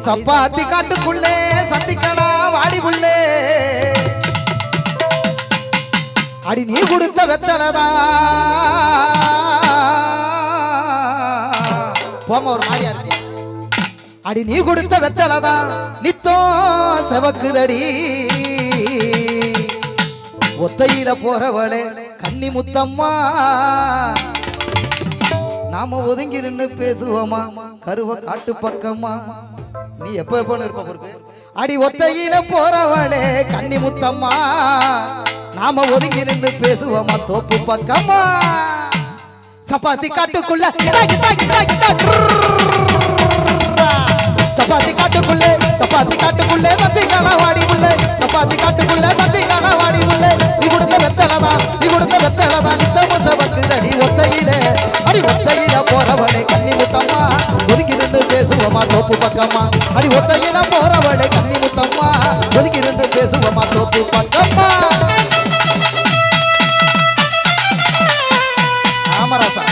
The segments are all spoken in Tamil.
சப்பாத்தி காட்டுக்குள்ளே சந்திக்கலாம் வாடிக்குள்ளே அடி நீ கொடுத்த வெத்தலதான் போமா ஒரு மாதிரியா இருக்கு அடி நீ கொடுத்த வெத்தலதான் நித்தோ செவக்குதடி ஒத்தையில போறவளே கன்னி முத்தம்மா நாம ஒதுங்கி நின்று பேசுவோமா கருவ காட்டு பக்கமா நீ எப்ப இருப்ப பொறுப்பு அடி ஒத்தையில போறவளே கன்னி முத்தம்மா நாம ஒதுங்கி நின்று பேசுவோமா தோப்பு பக்கமா சப்பாத்தி காட்டுக்குள்ள சப்பாத்தி காட்டுக்குள்ளே தந்தி காலாவாடி முல்லை சப்பாத்தி காட்டுக்குள்ளே தந்தி காலாவாடி முல்லை நீ கொடுத்த வெத்தலதான் நித்தமும் சபக்குதடி ஒத்தையிலே அடி ஒத்தையில போறவளை கன்னி முத்தம்மா ஒதுக்கி நின்று பேசுவோமா தோப்பு பக்கமா அடி ஒத்தையில போறவளை கன்னி முத்தம்மா ஒதுக்கி நின்று பேசுவோமா தோப்பு பக்கமா ஆமராசா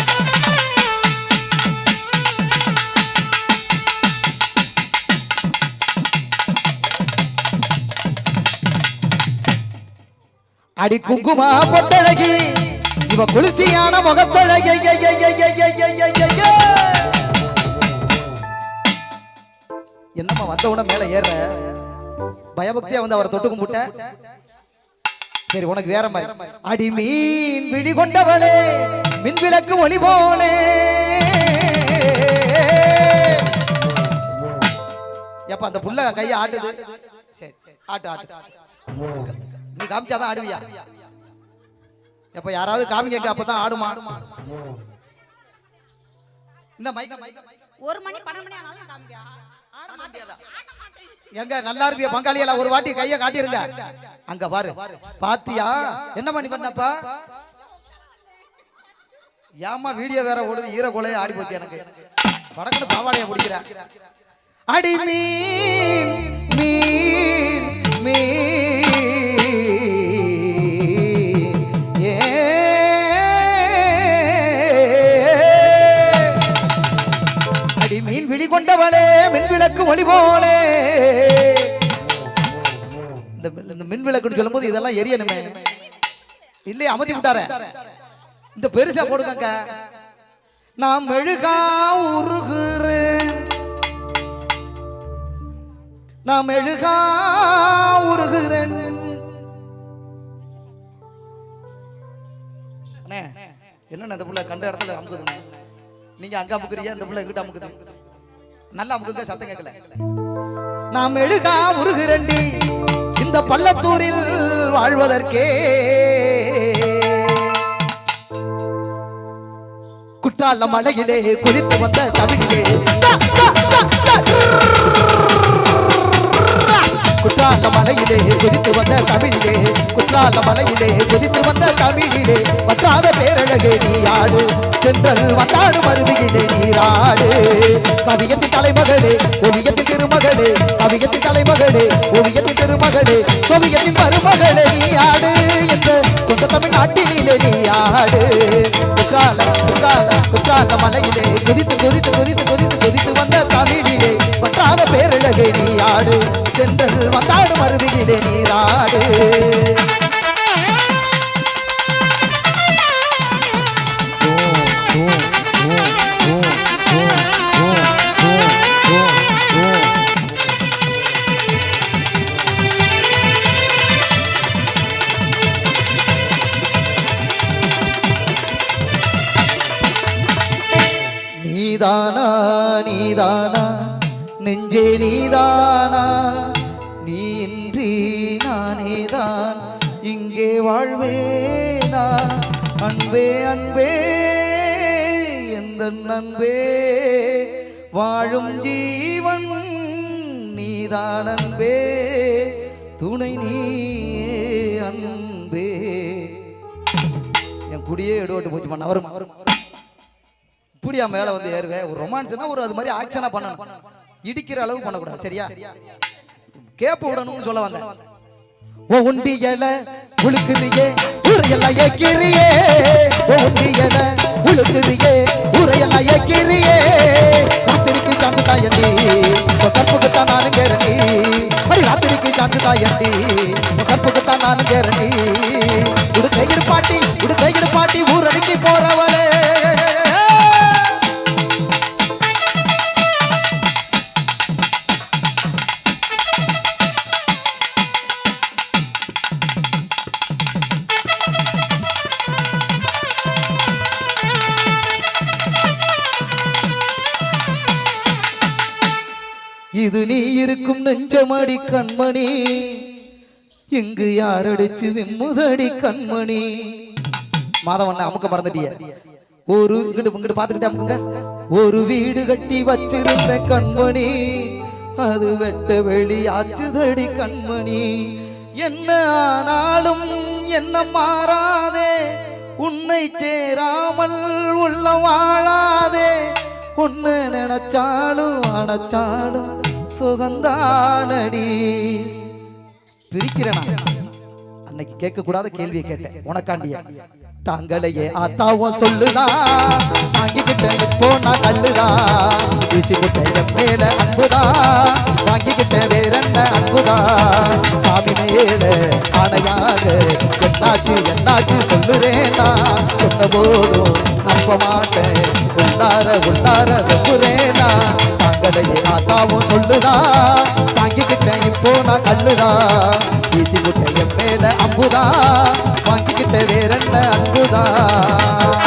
அடி குங்குமா பொட்டழகி இவ குளிர்ச்சியான முகத்தழகி என்னம்மா வந்தவுடனே மேல ஏற பயபக்தியா வந்து அவரை தொட்டு கும்பிட்ட சரி உனக்கு வேற மாதிரி அடி மீன் விழி கொண்டவளே மின் விளக்கு ஒளி போலே எப்ப அந்த புள்ள கைய ஆட்டுது சரி ஆட்டு நீ காமிச்சாதான் ஆடுவியா எப்ப யாராவது காமிக்க அப்பதான் ஆடுமா இந்த ஒரு மணி 12 மணி ஆனாலும் காமிக்கா எங்க நல்லா இருப்பிய பங்காளியெல்லாம் ஒரு வாட்டி கைய காட்டிருங்க அங்க பாரு பாத்தியா என்ன பண்ணி பண்ணப்பா ஏமா வீடியோ வேற ஓடுது ஈர கொலைய ஆடி போச்சு எனக்கு படக்கணும் பாவாடைய பிடிக்கிற அடி மீன் மீன் மீன் அடி மீன் விழி கொண்டவளே மின் விளக்கு ஒளி போலே இந்த மின் விளக்குன்னு சொல்லும் போது இதெல்லாம் எரியணுமே இல்லையே அமதி விட்டார இந்த பெருசா போடுங்க நான் மெழுகா உருகுறேன் நான் மெழுகா உருகுறேன் என்ன அந்த புள்ள கண்ட இடத்துல அமுக்குதுங்க நீங்க அங்க அமுக்குறீங்க இந்த புள்ள எங்கிட்ட அமுக்குது நல்லா அமுக்குங்க சத்தம் கேட்கல நான் மெழுகா உருகுறேன்டி இந்த பள்ளத்தூரில் வாழ்வதற்கே குற்றால மலையிலே குளித்து வந்த தமிழிலே குற்றால மலையிலே குதித்து வந்த தமிழிலே குற்றால மலையிலே குதித்து வந்த தமிழிலே வற்றாத பேரழகே நீயாடு சென்றல் வந்தாடு மருவியிலே நீராடு கவியத்தின் தலைமகளே ஒவியத்தின் திருமகளே கவியத்தின் தலைமகளே ஒவியத்தின் திருமகளே கவியத்தின் மருமகளே நீயாடு என்ற சொந்த தமிழ்நாட்டிலே நீயாடு குற்றால குற்றால குற்றால மலையிலே குதித்து குதித்து குதித்து குதித்து குதித்து வந்த தமிழிலே வற்றாத பேரழகே நீயாடு சென்றல் வந்தாடு மருவியிலே நீராடு நீதானா நீதானா நெஞ்சே நீதானா நீ இன்றி நானேதான் இங்கே வாழ்வேனா அன்பே அன்பே எந்த அன்பே வாழும் ஜீவன் நீதான் அன்பே துணை நீயே அன்பே என் குடியே எடுவட்டு போச்சு பண்ண வரும் இப்படியா மேல வந்து ஏறுவேன் ஒரு ரொமான்ஸ்னா ஒரு அது மாதிரி ஆக்ஷனா பண்ணணும் இடிக்கிற அளவு பண்ணக்கூடாது சரியா கேப்பு விடணும்னு சொல்ல வந்தேன் ஓ உண்டியல உளுக்குறியே ஊரையெல்லாம் ஏக்கிறியே ஓ உண்டியல உளுக்குறியே ஊரையெல்லாம் ஏக்கிறியே காத்திருக்கு சாந்து தாயண்டி கற்புக்கு தான் தாயண்டி கற்புக்குத்தான் நான் கேரண்டி உடுக்கையிடு பாட்டி ஊரடிக்கு போறவளே இது நீ இருக்கும் நெஞ்சமடி கண்மணி இங்கு யாரடிச்சு விம்முதடி கண்மணி மாதவண்ண அமுக்க மறந்துட்டிய ஒரு இங்கிட்டு பாத்துக்கிட்டே அமுக்குங்க ஒரு வீடு கட்டி வச்சிருந்த கண்மணி அது வெட்ட வெளியாச்சுதடி கண்மணி என்ன ஆனாலும் என்ன மாறாதே உன்னை சேராமல் உள்ள வாழாதே உன்னை நினைச்சாலும் அணைச்சாலும் சுகந்தானடி பிரிக்கிறேனா அன்னைக்கு கேட்க கூடாத கேள்வியை கேட்டேன் உனக்காண்டிய தாங்களையே ஆத்தாவும் சொல்லுதான் வாங்கிக்கிட்ட இப்போ நான் கல்லுதான் வீசிக்கிட்ட மேல அன்புதான் வாங்கிக்கிட்ட வேறென்ன அன்புதான் சாமி மேல ஆணையாக என்னாச்சு சொல்லுறேனா சொன்ன போதும் நம்ப மாட்டேன் உள்ளார சொல்லுறேனா தாங்களையே ஆத்தாவும் சொல்லுதான் வாங்கிக்கிட்டேன் இப்போ நான் கல்லுதான் வீசி முட்டைய மேல அம்புதான் வாங்கிக்கிட்ட வேறென்ன அன்புதான்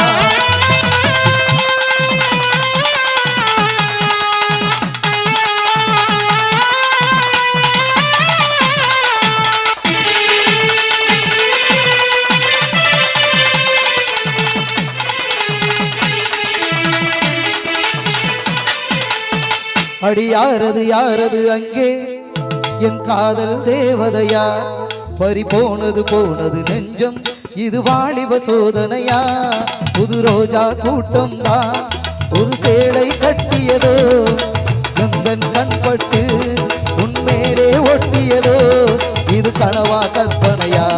அடி யாரது அங்கே என் காதல் தேவதையா பறி போனது நெஞ்சம் இது வாலிப சோதனையா புது ரோஜா கூட்டம் தான் ஒரு சேலை கட்டியதோ எந்தன் கண்பட்டு உன்மேலே ஒட்டியதோ இது கனவா கற்பனையா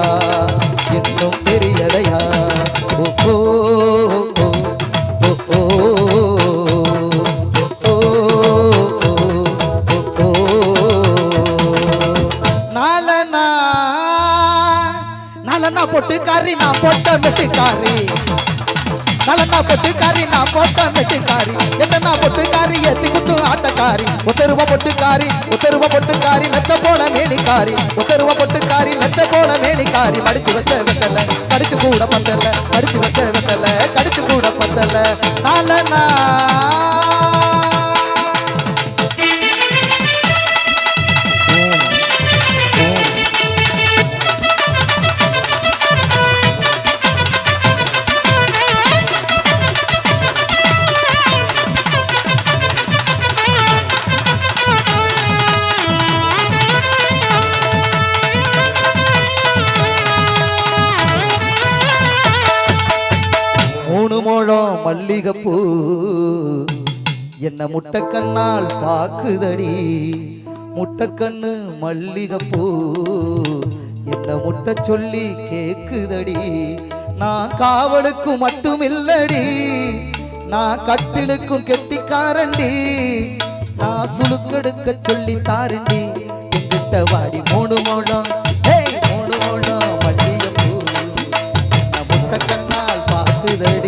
இன்னும் தெரியலையா ஓ பொட்டுக்காரி நான் போட்ட மெட்டுக்காரி நலனா பொட்டுக்காரி நான் போட்ட மெட்டுக்காரி என்னன்னா பொட்டுக்காரி எத்தி குத்து ஆட்டக்காரி ஒத்தருவ பொட்டுக்காரி மெத்த போல மேனிக்காரி ஒத்தருவ பொட்டுக்காரி மெத்த போல மேனிக்காரி மடிச்சு வச்ச வெத்தல கடிச்சு கூட பத்தல மடிச்சு வச்ச வெத்தல கடிச்சு கூட பத்தல நலனா மல்லிகைப்பூ என்ன முட்டைக்கண்ணால் பாக்குதடி முட்டைக்கண்ணு மல்லிகைப்பூ என்ன முட்டை சொல்லி கேக்குதடி நான் காவலுக்கு மட்டுமில்லடி நான் கட்டிலுக்கும் கெட்டிக்காரண்டி நான் சுழுக்கெடுக்க சொல்லி தாரண்டி எங்கிட்ட வாடி மூணு மோளம் மல்லிகைப்பூ என்ன முட்டைக்கண்ணால் பாக்குதடி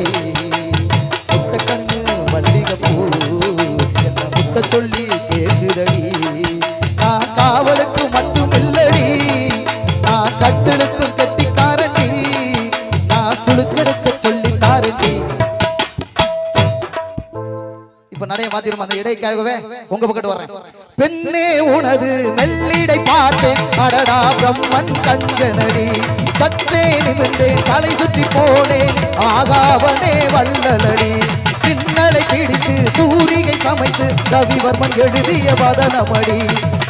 சொல்லி கேக்குதடி நான் காவலுக்கு மட்டும் இல்லடி நான் கட்டிலுக்கும் கெட்டிக்காரண்டி நான் சுழுக்கெடுக்க சொல்லி தாரண்டி இப்ப நடைய மாத்திரும் அந்த இடைக்காகவே உங்க பக்கத்து வரேன் பெண்ணே உனது மெல்லிடை பார்த்தேன் அடடா பிரம்மன் கஞ்சனடி சற்றே நிமிர்ந்தேன் தலை சுற்றி போனேன் ஆகாவனே வள்ளலடி பின்னலை பிடித்து சூரிகை சமைத்து ரவிவர்மன் எழுதிய வதனமடி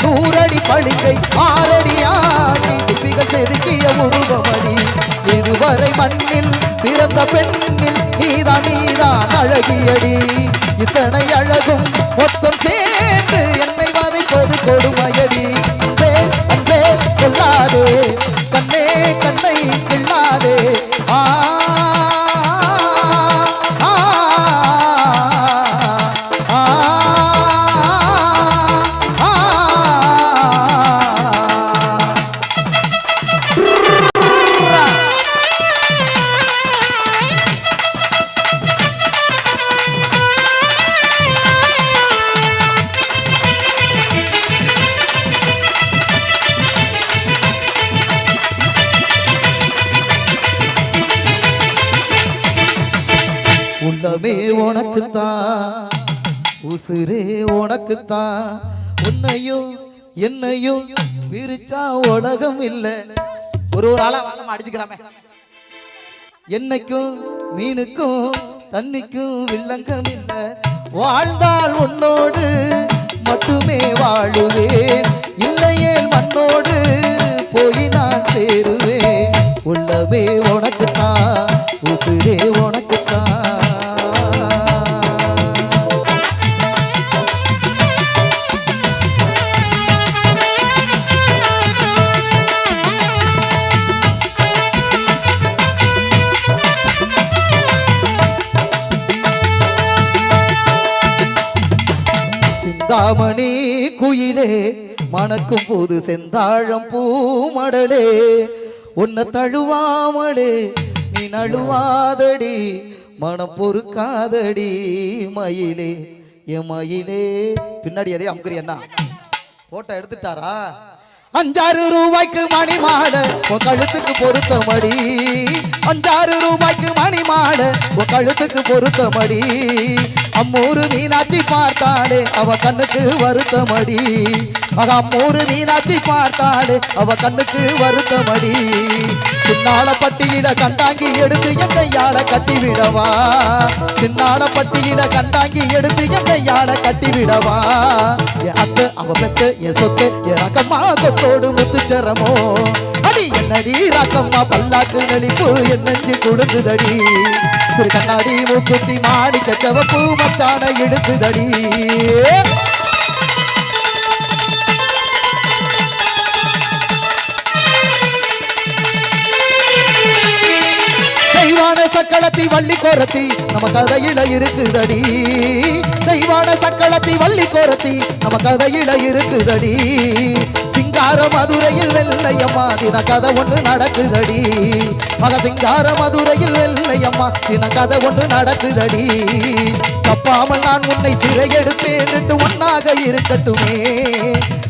100 அடி பளிங்கை 6 அடியாகி சிப்பிகள் செதுக்கிய உருவமடி இதுவரை மண்ணில் பிறந்த பெண்ணில் நீதான் அழகியடி இத்தனை அழகும் மொத்தம் சேர்ந்து என்னை வதைப்பது கொடுமையடி அன்பே கொள்ளாதே கண்ணை கிள்ளாதே உள்ளமே உனக்குத்தான், உசுரே உனக்குத்தான். உன்னையும் என்னையும் பிரிச்சா உலகம் இல்ல. ஒரு ஆளா வாழமா அடிச்சுக்கிறாமே. என்னைக்கும் மீனுக்கும் தண்ணிக்கும் வில்லங்கம் இல்ல. வாழ்ந்தால் உன்னோடு மட்டுமே வாழுவேன், இல்லையே மண்ணோடு போய் நான் சேருவேன். உள்ளமே உனக்குத்தான், உசுரே உனக்குத்தான். சிந்தாமணி குயிலே மணக்கும் போது செந்தாழம் பூமடலே, உன்னை தழுவாமலே நீ நழுவாதடி, மனம் பொறுக்காதடி மயிலே என் மயிலே. பின்னாடி எதையும் அமுக்குறி என்ன போட்டோ எடுத்துட்டாரா? 5-6 ரூபாய்க்கு மணி மாட உன் கழுத்துக்கு பொருத்தமடி, 5-6 ரூபாய்க்கு மணி மாட உன் கழுத்துக்கு பொருத்தமடி. அம்மூரு மீனாட்சி பார்த்தாலே அவ கண்ணுக்கு வருத்தமடி, அம்மூரு மீனாட்சி பார்த்தாலே அவ கண்ணுக்கு வருத்தமடி. சின்னால பட்டியில கண்டாங்கி எடுத்து என் கையால கட்டி விடவா, சின்னால பட்டியில கண்டாங்கி எடுத்து என் கையால கட்டி விடவா. என் அத்தை அவ பெத்து என் சொத்து என் ரக்கம்மா கொத்தோடு முத்துச்சரமோ. அடி என்னடி ரக்கம்மா பல்லாக்கு நெளிப்பு என் நெஞ்சு குடுங்குதடி. சிறு கண்ணாடி மூக்குத்தி மாடிக்க செவப்பு மச்சான இழுக்குதடி. தெய்வான சக்களத்தி வள்ளி கோரத்தி நம்ம கதையில இருக்குதடி, தெய்வான சக்களத்தி வள்ளி கோரத்தி நம்ம கதையில இருக்குதடி. சிங்கார மதுரையில் வெள்ளையம்மா தின கதை ஒன்று நடக்குதடி, மக சிங்கார மதுரையில் வெள்ளையம்மா தின கதை ஒன்று நடக்குதடி. தப்பாமல் நான் உன்னை சிறையெடுப்பேன், 2 ஒன்னாக இருக்கட்டுமே.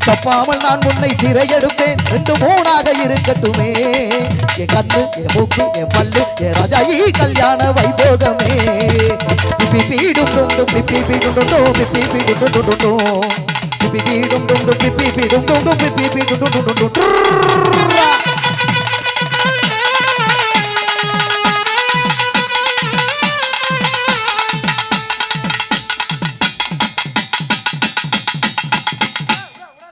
தப்பாமல் நான் உன்னை சிறையெடுப்பேன், 2 மூணாக இருக்கட்டுமே. என் கண்ணு என் மூக்கு என் பல்லு என் ராஜாயி கல்யாண வைபோகமே. பிப்பி பீடும் டும் பிப்பி பீடும் டும் பிப்பி பீடும் டும் பிப்பி பீடும் டும் பிப்பி பீடும் டும் பிப்பி பீடும் டும்.